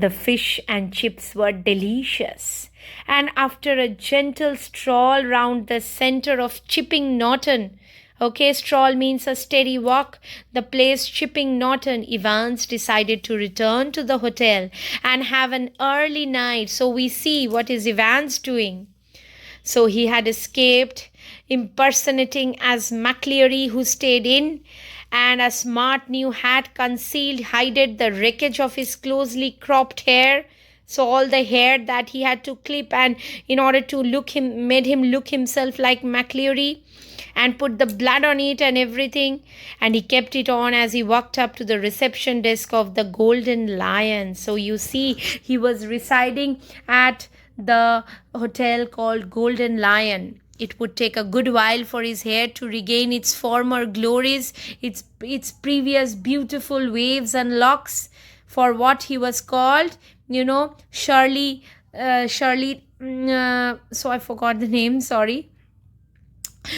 The fish and chips were delicious, and after a gentle stroll round the center of Chipping Norton, okay, stroll means a steady walk, the place Chipping Norton, Evans decided to return to the hotel and have an early night. So we see what is Evans doing. So he had escaped, impersonating as McCleary, who stayed in, and a smart new hat concealed, hided the wreckage of his closely cropped hair. So all the hair that he had to clip, and in order to made him look himself like McCleary, and put the blood on it and everything. And he kept it on as he walked up to the reception desk of the Golden Lion. So you see, he was residing at the hotel called Golden Lion. It would take a good while for his hair to regain its former glories, its previous beautiful waves and locks, for what he was called, Shirley. So I forgot the name, sorry.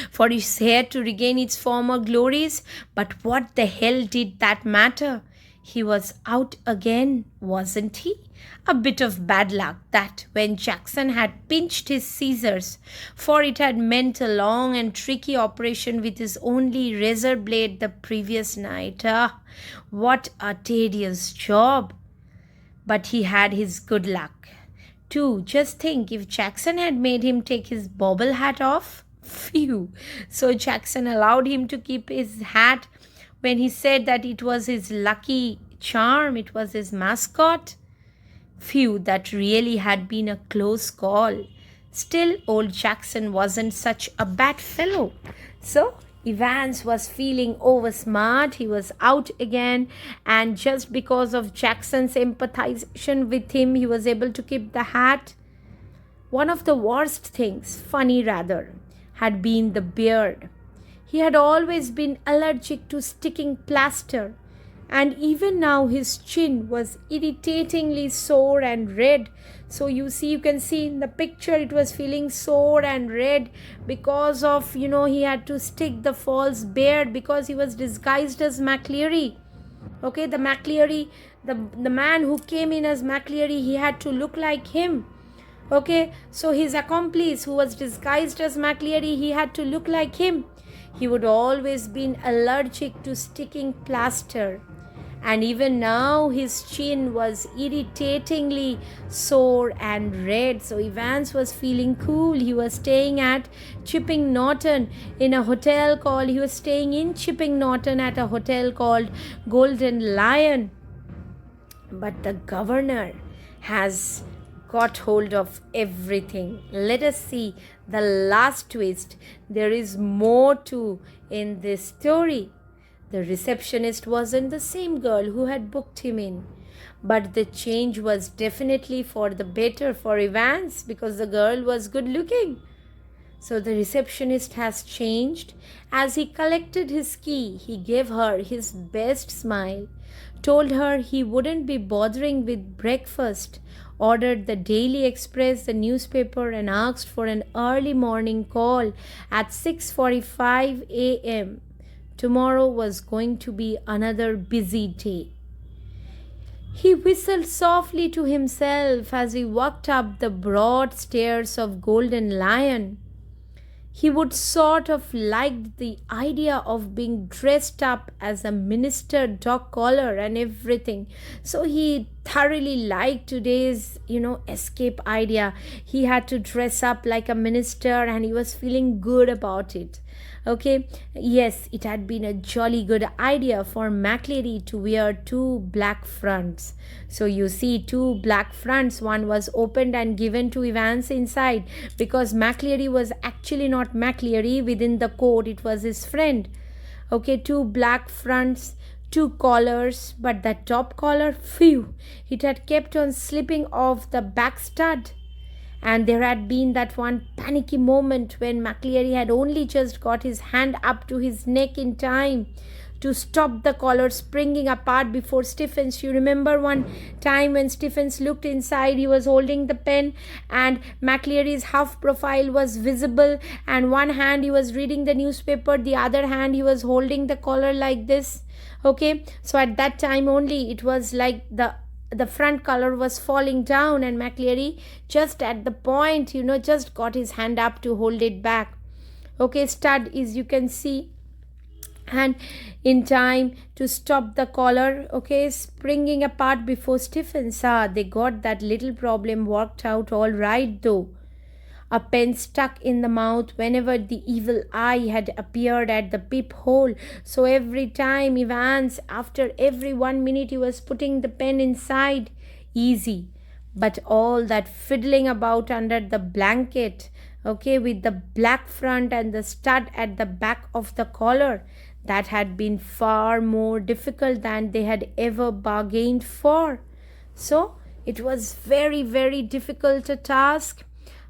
For his hair to regain its former glories. But what the hell did that matter? He was out again, wasn't he? A bit of bad luck that when Jackson had pinched his scissors, for it had meant a long and tricky operation with his only razor blade the previous night. Ah, what a tedious job! But he had his good luck too. Just think, if Jackson had made him take his bobble hat off. Phew! So Jackson allowed him to keep his hat when he said that it was his lucky charm, it was his mascot. Phew, that really had been a close call. Still, old Jackson wasn't such a bad fellow. So Evans was feeling over smart. He was out again, and just because of Jackson's empathization with him, he was able to keep the hat. One of the worst things, funny rather, had been the beard. He had always been allergic to sticking plaster, and even now his chin was irritatingly sore and red. So you can see in the picture, it was feeling sore and red because of, he had to stick the false beard because he was disguised as McCleary. Okay, the McCleary, the man who came in as McCleary, he had to look like him. Okay, so his accomplice who was disguised as McCleary, he had to look like him. He would always been allergic to sticking plaster, and even now his chin was irritatingly sore and red. So Evans was feeling cool. He was staying at Chipping Norton in a hotel called, he was staying in Chipping Norton at a hotel called Golden Lion. But the governor has got hold of everything. Let us see the last twist. There is more to in this story. The receptionist wasn't the same girl who had booked him in, but the change was definitely for the better for Evans because the girl was good looking. So the receptionist has changed. As he collected his key, he gave her his best smile, told her he wouldn't be bothering with breakfast, ordered the Daily Express, the newspaper, and asked for an early morning call at 6:45 a.m. Tomorrow was going to be another busy day. He whistled softly to himself as he walked up the broad stairs of Golden Lion. He would sort of liked the idea of being dressed up as a minister, dog collar and everything. So he thoroughly liked today's, escape idea. He had to dress up like a minister and he was feeling good about it. Okay, yes, it had been a jolly good idea for McCleary to wear two black fronts. So you see two black fronts. One was opened and given to Evans inside because McCleary was actually not McCleary within the coat. It was his friend. Okay, two black fronts, two collars, but the top collar, phew, it had kept on slipping off the back stud. And there had been that one panicky moment when McCleary had only just got his hand up to his neck in time to stop the collar springing apart before Stephens. You remember one time when Stephens looked inside, he was holding the pen and McCleary's half profile was visible, and one hand he was reading the newspaper, the other hand he was holding the collar like this. Okay, so at that time only it was like the the front collar was falling down, and McLeary just at the point, just got his hand up to hold it back. Okay, Stud is, you can see, and in time to stop the collar, okay, springing apart before Stephen saw. They got that little problem worked out all right, though. A pen stuck in the mouth whenever the evil eye had appeared at the peephole. So every time Evans, after every 1 minute, he was putting the pen inside. Easy. But all that fiddling about under the blanket, okay, with the black front and the stud at the back of the collar, that had been far more difficult than they had ever bargained for. So it was very, very difficult a task,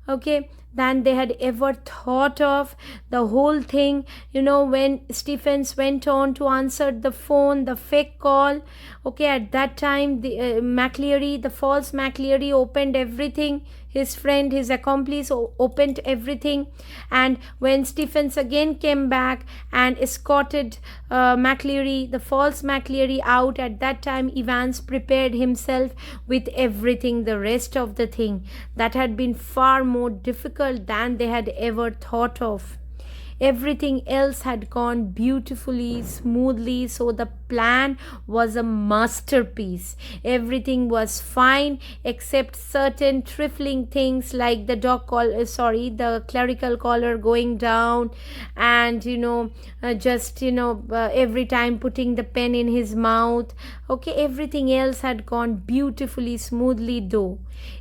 okay, than they had ever thought of. The whole thing, when Stephens went on to answer the phone, the fake call, okay, at that time the McLeary, the false McLeary, opened everything. His friend, his accomplice, opened everything. And when Stephens again came back and escorted McLeary, the false McLeary, out, at that time Evans prepared himself with everything, the rest of the thing. That had been far more difficult than they had ever thought of. Everything else had gone beautifully, smoothly, so the plan was a masterpiece. Everything was fine except certain trifling things like the the clerical collar going down, and every time putting the pen in his mouth. Okay, everything else had gone beautifully, smoothly, though.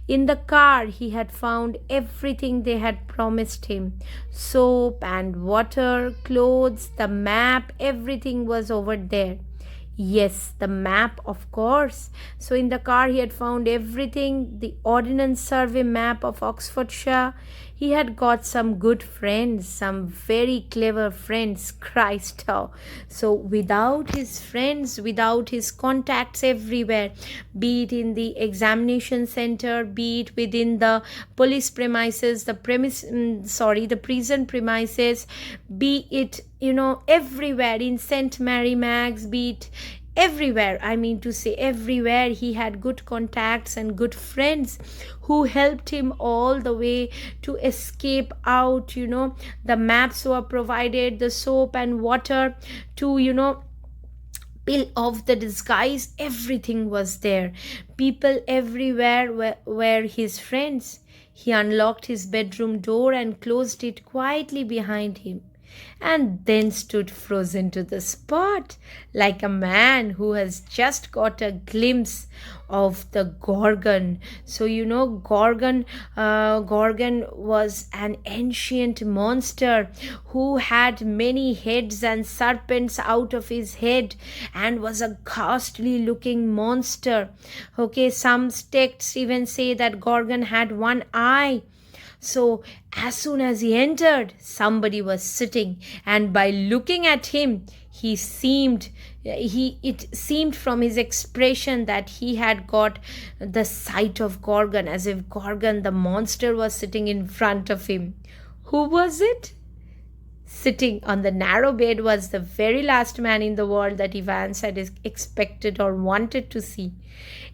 In the car, he had found everything they had promised him: soap and water, clothes, the map, everything was over there. Yes, the map, of course. So in the car, he had found everything: the Ordnance Survey map of Oxfordshire. He had got some good friends, some very clever friends, Christ. Oh. So without his friends, without his contacts everywhere, be it in the examination center, be it within the police premises, the prison premises, be it, everywhere in St. Mary Mag's, be it everywhere, everywhere, he had good contacts and good friends who helped him all the way to escape out. The maps were provided, the soap and water to peel off the disguise, everything was there. People everywhere were his friends. He unlocked his bedroom door and closed it quietly behind him, and then stood frozen to the spot, like a man who has just got a glimpse of the Gorgon. So Gorgon was an ancient monster who had many heads and serpents out of his head, and was a ghastly looking monster. Okay, some texts even say that Gorgon had one eye. So as soon as he entered, somebody was sitting, and by looking at him, it seemed from his expression that he had got the sight of Gorgon, as if Gorgon, the monster, was sitting in front of him. Who was it? Sitting on the narrow bed was the very last man in the world that Evans had expected or wanted to see.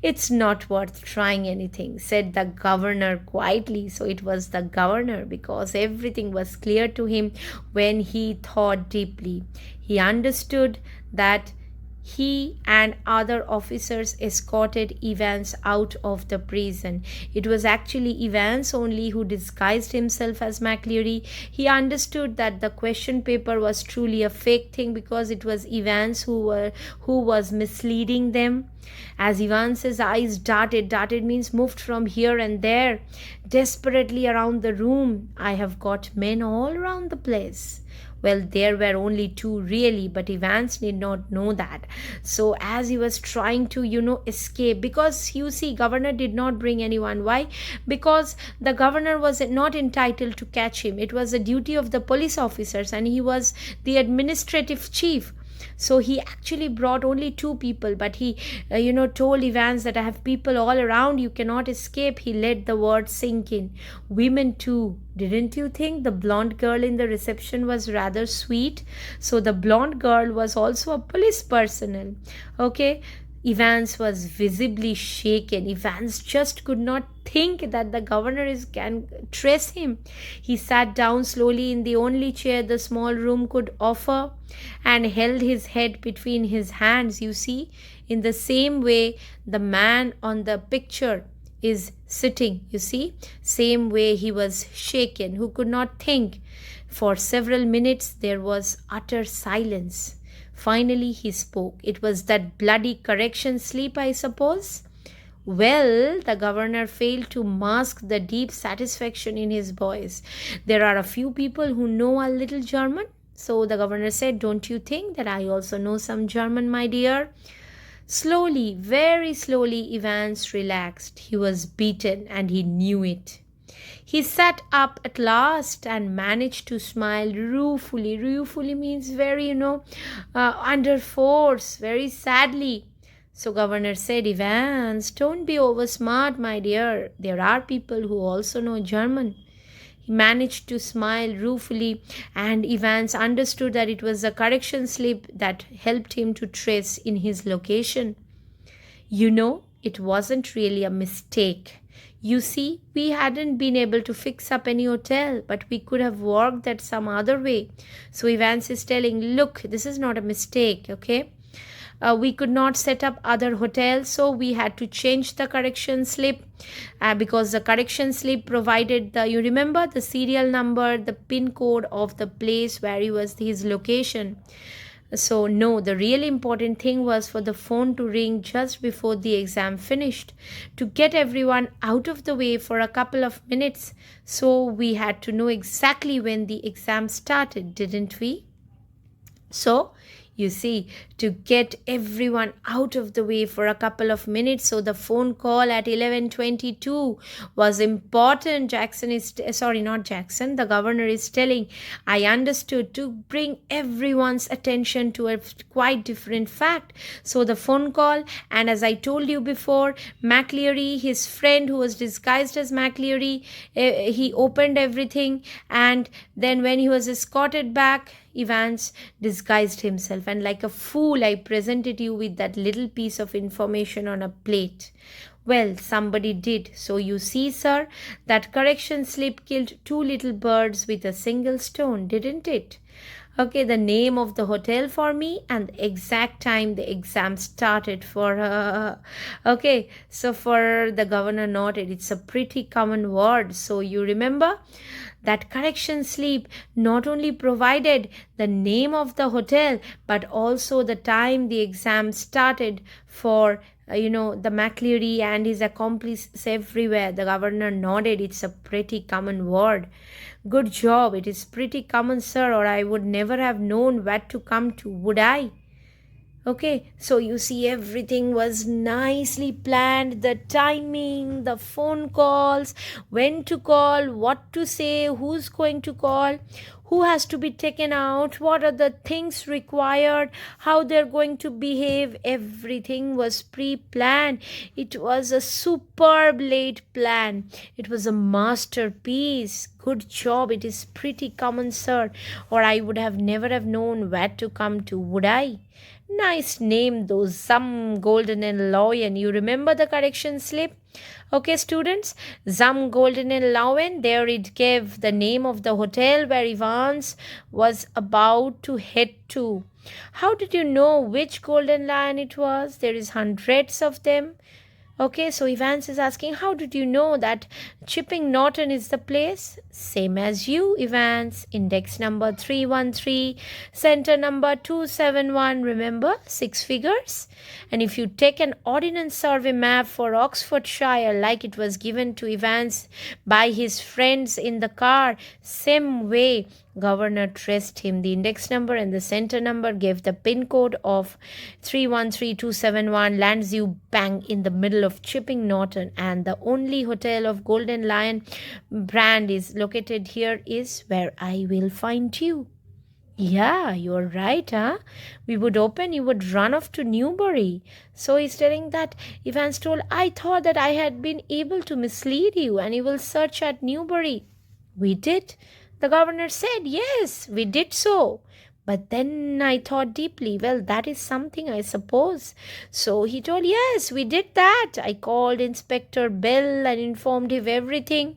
"It's not worth trying anything," said the governor quietly. So it was the governor, because everything was clear to him when he thought deeply. He understood that he and other officers escorted Evans out of the prison. It was actually Evans only who disguised himself as McLeary. He understood that the question paper was truly a fake thing, because it was Evans who was misleading them. As Evans's eyes darted means moved from here and there, desperately around the room. "I have got men all around the place." Well, there were only two really, but Evans did not know that. So as he was trying to, escape, because you see, governor did not bring anyone. Why? Because the governor was not entitled to catch him. It was the duty of the police officers, and he was the administrative chief. So he actually brought only two people, but he, told Evans that "I have people all around, you cannot escape." He let the word sink in. Women too. Didn't you think the blonde girl in the reception was rather sweet? So the blonde girl was also a police personnel. Okay. Evans was visibly shaken. Evans just could not think that the governor can trace him. He sat down slowly in the only chair the small room could offer and held his head between his hands. You see, in the same way the man on the picture is sitting, you see, same way he was shaken, who could not think. For several minutes there was utter silence. Finally he spoke. It was that bloody correction sleep, I suppose. Well, the governor failed to mask the deep satisfaction in his voice. There are a few people who know a little German. So the governor said, "Don't you think that I also know some German, my dear?" Slowly, very slowly, Evans relaxed. He was beaten and he knew it. He sat up at last and managed to smile ruefully. Ruefully means very, under force, very sadly. So governor said, "Evans, don't be over smart, my dear. There are people who also know German." He managed to smile ruefully, and Evans understood that it was a correction slip that helped him to trace in his location. It wasn't really a mistake. You see, we hadn't been able to fix up any hotel, but we could have worked that some other way. So Evans is telling, look, this is not a mistake, okay? We could not set up other hotels, so we had to change the correction slip because the correction slip provided you remember the serial number, the pin code of the place where he was, his location. So no, the really important thing was for the phone to ring just before the exam finished to get everyone out of the way for a couple of minutes. So we had to know exactly when the exam started, didn't we? So you see, to get everyone out of the way for a couple of minutes, so the phone call at 11:22 was important. The governor is telling, I understood, to bring everyone's attention to a quite different fact. So the phone call, and as I told you before, McLeary, his friend who was disguised as McLeary, he opened everything, and then when he was escorted back, Evans disguised himself, and like a fool I presented you with that little piece of information on a plate. Well, somebody did. So you see, sir, that correction slip killed two little birds with a single stone, didn't it? Okay, the name of the hotel for me and the exact time the exam started for her. Okay, so for the governor noted, it's a pretty common word. So you remember that correction slip not only provided the name of the hotel but also the time the exam started for the McLeary and his accomplices everywhere. The governor nodded. It's a pretty common word. Good job. It is pretty common, sir, or I would never have known where to come to, would I? Okay, so you see everything was nicely planned, the timing, the phone calls, when to call, what to say, who's going to call, who has to be taken out, what are the things required, how they're going to behave. Everything was pre-planned. It was a superb laid plan. It was a masterpiece. Good job. It is pretty common, sir, or I would have never have known where to come to, would I? Nice name, though, Zum Golden and Lowen. You remember the correction slip? Okay, students, Zum Golden and Lowen, there it gave the name of the hotel where Evans was about to head to. How did you know which Golden Lion it was? There is hundreds of them. Okay, so Evans is asking, how did you know that Chipping Norton is the place? Same as you, Evans. Index number 313, center number 271. Remember, 6 figures? And if you take an ordnance survey map for Oxfordshire like it was given to Evans by his friends in the car, same way, governor traced him. The index number and the center number gave the pin code of 313271, lands you bang in the middle of Chipping Norton, and the only hotel of Golden Lion brand is located here is where I will find you. Yeah, you're right, huh? We would open, you would run off to Newbury. So he's telling that Evans told, I thought that I had been able to mislead you and you will search at Newbury. We did. The governor said, yes, we did so. But then I thought deeply, well, that is something, I suppose. So he told, yes, we did that. I called Inspector Bell and informed him everything.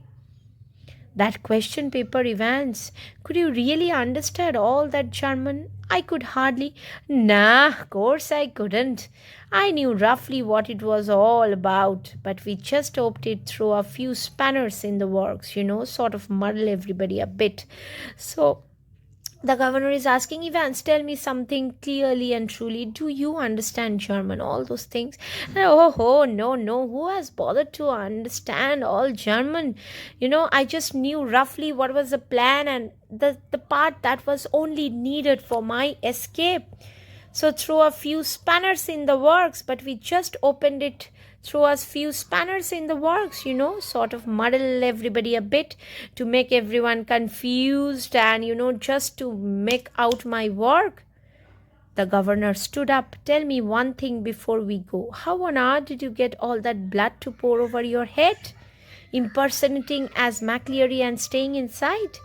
That question paper, Evans. Could you really understand all that German? I could hardly. Nah, of course I couldn't. I knew roughly what it was all about, but we just hoped it threw a few spanners in the works, sort of muddle everybody a bit. So the governor is asking, Evans, tell me something clearly and truly. Do you understand German? All those things. Oh, no, no. Who has bothered to understand all German? I just knew roughly what was the plan and the part that was only needed for my escape. So threw a few spanners in the works, but we just opened it, threw a few spanners in the works, sort of muddle everybody a bit to make everyone confused and, just to make out my work. The governor stood up. Tell me one thing before we go. How on earth did you get all that blood to pour over your head? Impersonating as McLeary and staying inside?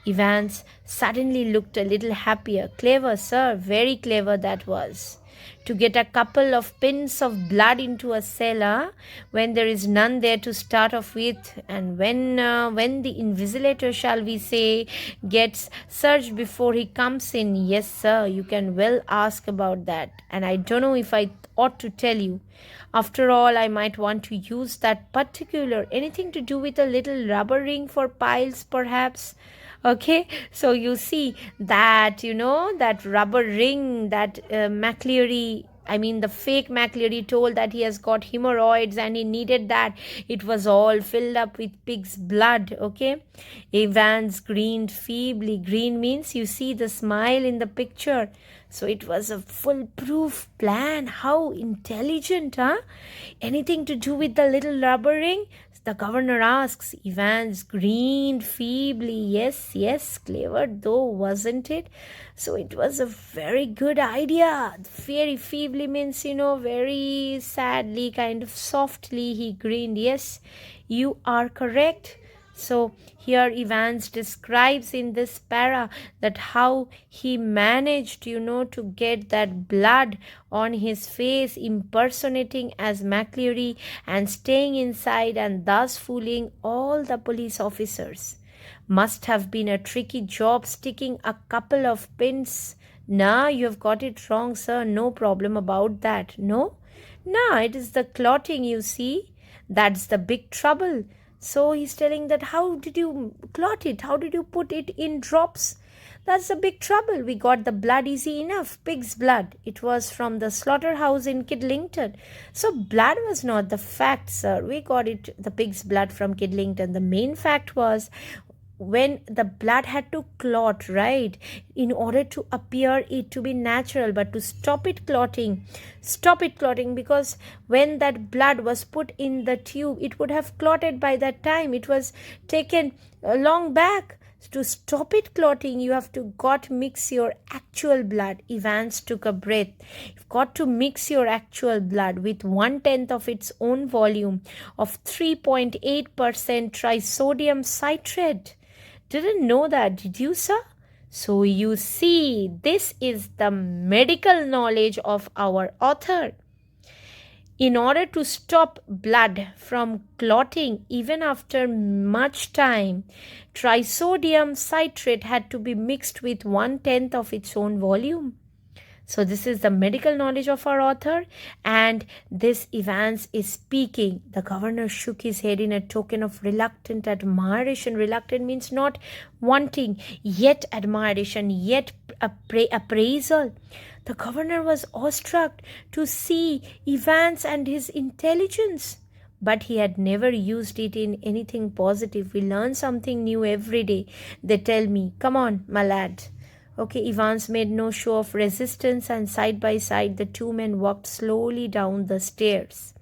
Evans suddenly looked a little happier. Clever, sir, very clever that was. To get a couple of pins of blood into a cellar when there is none there to start off with, and when the invigilator, shall we say, gets searched before he comes in. Yes, sir, you can well ask about that, and I don't know if I ought to tell you. After all, I might want to use that particular, anything to do with a little rubber ring for piles, perhaps. Okay, so you see that, that rubber ring that McLeary, I mean the fake McLeary, told that he has got hemorrhoids and he needed that. It was all filled up with pig's blood. Okay, Evans grinned feebly. Green means you see the smile in the picture. So it was a foolproof plan. How intelligent, huh? Anything to do with the little rubber ring? The governor asks. Evans grinned feebly. Yes, yes, clever though, wasn't it? So it was a very good idea. Very feebly means, very sadly, kind of softly he grinned. Yes, you are correct. So here Evans describes in this para that how he managed, to get that blood on his face, impersonating as McLeary and staying inside and thus fooling all the police officers. Must have been a tricky job sticking a couple of pins. Nah, you have got it wrong, sir. No problem about that. No? Nah, it is the clotting, you see. That's the big trouble. So he's telling that how did you clot it? How did you put it in drops? That's the big trouble. We got the blood easy enough. Pig's blood. It was from the slaughterhouse in Kidlington. So blood was not the fact, sir. We got the pig's blood from Kidlington. The main fact was when the blood had to clot, right, in order to appear it to be natural, but to stop it clotting, because when that blood was put in the tube, it would have clotted by that time. It was taken long back. To stop it clotting, you have to mix your actual blood. Evans took a breath. You've got to mix your actual blood with 1/10 of its own volume of 3.8% trisodium citrate. Didn't know that, did you, sir? So you see, this is the medical knowledge of our author. In order to stop blood from clotting, even after much time, trisodium citrate had to be mixed with 1/10 of its own volume. So this is the medical knowledge of our author, and this Evans is speaking. The governor shook his head in a token of reluctant admiration. Reluctant means not wanting, yet admiration, yet appraisal. The governor was awestruck to see Evans and his intelligence, but he had never used it in anything positive. We learn something new every day. They tell me, come on, my lad. Okay, Evans made no show of resistance, and side by side the two men walked slowly down the stairs.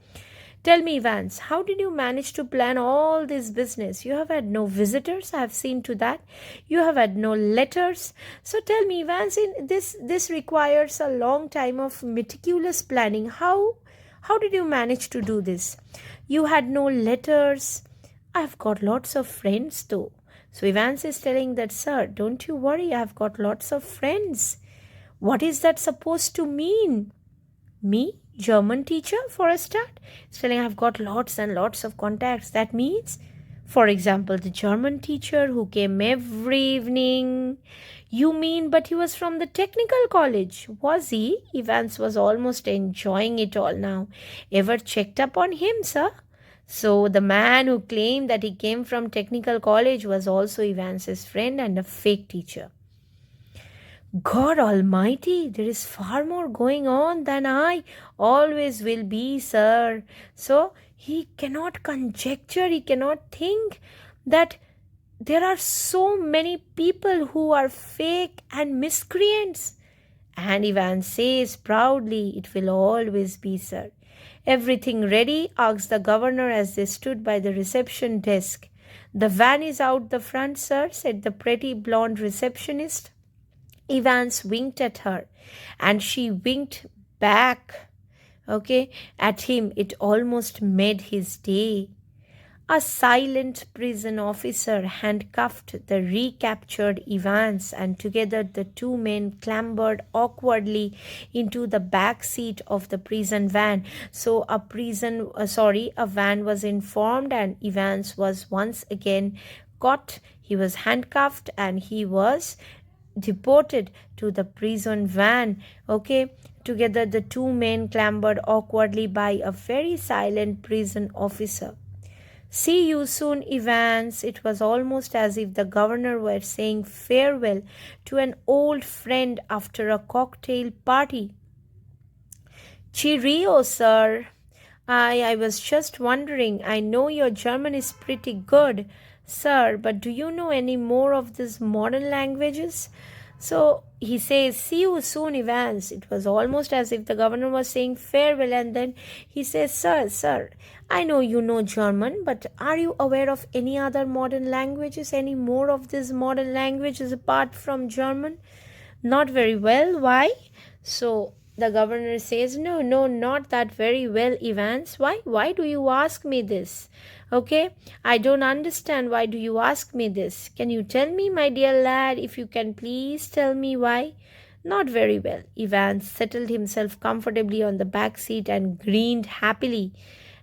Tell me, Evans, how did you manage to plan all this business? You have had no visitors, I have seen to that. You have had no letters. So tell me, Evans, this requires a long time of meticulous planning. How did you manage to do this? You had no letters. I've got lots of friends though. So Evans is telling that, sir, don't you worry, I've got lots of friends. What is that supposed to mean? Me? German teacher for a start? He's telling I've got lots and lots of contacts. That means, for example, the German teacher who came every evening. You mean, but he was from the technical college, was he? Evans was almost enjoying it all now. Ever checked up on him, sir? So the man who claimed that he came from technical college was also Evans's friend and a fake teacher. God Almighty, there is far more going on than I always will be, sir. So he cannot conjecture, he cannot think that there are so many people who are fake and miscreants. And Ivan says proudly, it will always be, sir. Everything ready? Asked the governor as they stood by the reception desk. The van is out the front, sir, said the pretty blonde receptionist. Evans winked at her and she winked back, at him. It almost made his day. A silent prison officer handcuffed the recaptured Evans, and together the two men clambered awkwardly into the back seat of the prison van. So a van was informed, and Evans was once again caught. He was handcuffed and he was deported to the prison van. Together the two men clambered awkwardly by a very silent prison officer. See you soon, Evans. It was almost as if the governor were saying farewell to an old friend after a cocktail party. Cheerio, sir. I was just wondering. I know your German is pretty good, sir, but do you know any more of these modern languages? So he says, see you soon, Evans. It was almost as if the governor was saying farewell, and then he says, sir, I know you know German, but are you aware of any other modern languages, any more of these modern languages apart from German? Not very well. Why? So the governor says, no, not that very well, Evans. Why do you ask me this? I don't understand. Why do you ask me this? Can you tell me, my dear lad, if you can please tell me why? Not very well. Evans settled himself comfortably on the back seat and grinned happily.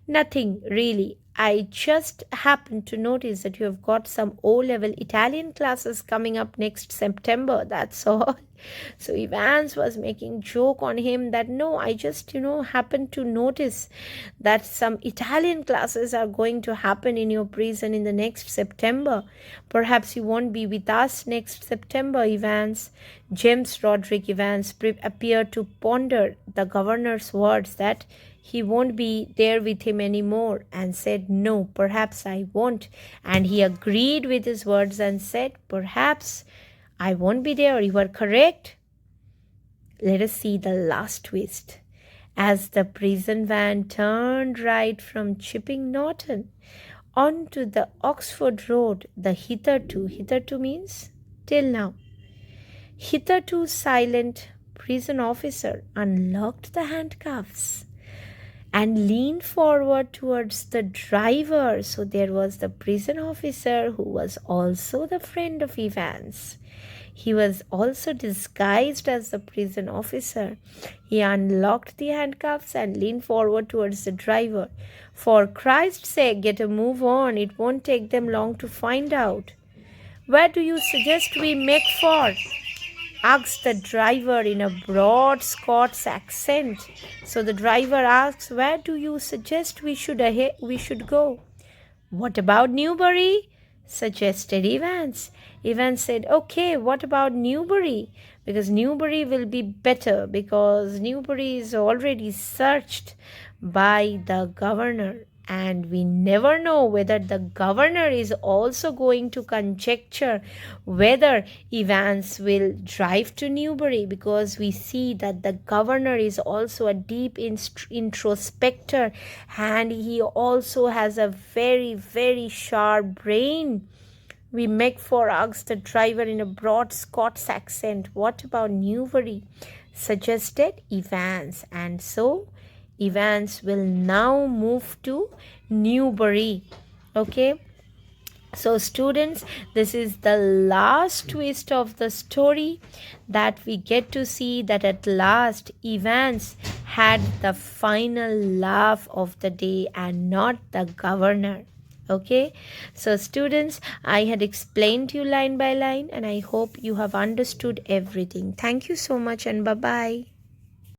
Nothing, really. I just happened to notice that you have got some O-level Italian classes coming up next September, that's all. So Evans was making joke on him that no, I just, happened to notice that some Italian classes are going to happen in your prison in the next September. Perhaps you won't be with us next September, Evans. James Roderick Evans appeared to ponder the governor's words that he won't be there with him anymore, and said, no, perhaps I won't. And he agreed with his words and said, perhaps I won't be there. You are correct. Let us see the last twist. As the prison van turned right from Chipping Norton onto the Oxford Road, the hitherto means till now, hitherto silent prison officer unlocked the handcuffs and leaned forward towards the driver. So there was the prison officer who was also the friend of Evans. He was also disguised as the prison officer. He unlocked the handcuffs and leaned forward towards the driver. For Christ's sake, get a move on. It won't take them long to find out. Where do you suggest we make for? Asked the driver in a broad Scots accent. So the driver asks, where do you suggest we should go? What about Newbury? Suggested Evans. Evans said, okay, what about Newbury? Because Newbury will be better, because Newbury is already searched by the governor. And we never know whether the governor is also going to conjecture whether Evans will drive to Newbury, because we see that the governor is also a deep introspector, and he also has a very, very sharp brain. We make for ask the driver in a broad Scots accent. What about Newbury? Suggested Evans. And so Evans will now move to Newbury. So, students, this is the last twist of the story, that we get to see that at last Evans had the final laugh of the day and not the governor. Okay, so students, I had explained to you line by line, and I hope you have understood everything. Thank you so much, and bye bye.